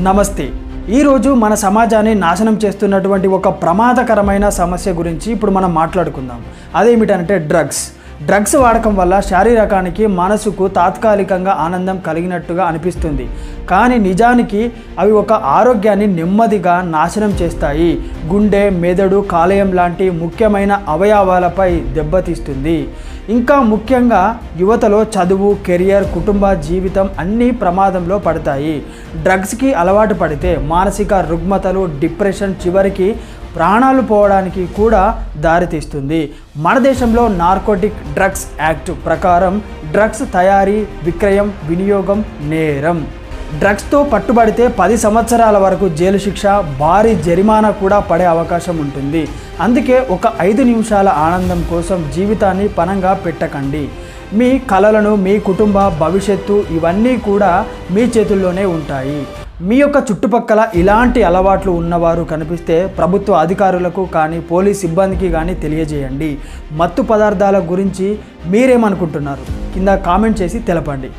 నమస్తే। ఈరోజు మన సమాజాన్ని నాశనం చేస్తున్నటువంటి ఒక ప్రమాదకరమైన సమస్య గురించి ఇప్పుడు మనం మాట్లాడుకుందాం। అదేమిటంటే డ్రగ్స్ వాడకం వల్ల శారీరకానికి మనసుకు తాత్కాలికంగా ఆనందం కలిగినట్టుగా అనిపిస్తుంది, కానీ నిజానికి అవి ఒక ఆరోగ్యాన్ని నెమ్మదిగా నాశనం చేస్తాయి। గుండె, మెదడు, కాలేయం లాంటి ముఖ్యమైన అవయవాలపై దెబ్బతీస్తుంది। ఇంకా ముఖ్యంగా యువతలో చదువు, కెరియర్, కుటుంబ జీవితం అన్నీ ప్రమాదంలో పడతాయి। డ్రగ్స్కి అలవాటు పడితే మానసిక రుగ్మతలు, డిప్రెషన్, చివరికి ప్రాణాలు పోవడానికి కూడా దారితీస్తుంది। మన దేశంలో నార్కోటిక్ డ్రగ్స్ యాక్ట్ ప్రకారం డ్రగ్స్ తయారీ, విక్రయం, వినియోగం నేరం। డ్రగ్స్తో పట్టుబడితే 10 సంవత్సరాల వరకు జైలు శిక్ష, భారీ జరిమానా కూడా పడే అవకాశం ఉంటుంది। అందుకే ఒక 5 నిమిషాల ఆనందం కోసం జీవితాన్ని పణంగా పెట్టకండి। మీ కలలను, మీ కుటుంబ భవిష్యత్తు ఇవన్నీ కూడా మీ చేతుల్లోనే ఉంటాయి। మీ యొక్క చుట్టుపక్కల ఇలాంటి అలవాట్లు ఉన్నవారు కనిపిస్తే ప్రభుత్వ అధికారులకు కానీ, పోలీస్ సిబ్బందికి కానీ తెలియజేయండి। మత్తు పదార్థాల గురించి మీరేమనుకుంటున్నారు కింద కామెంట్ చేసి తెలపండి।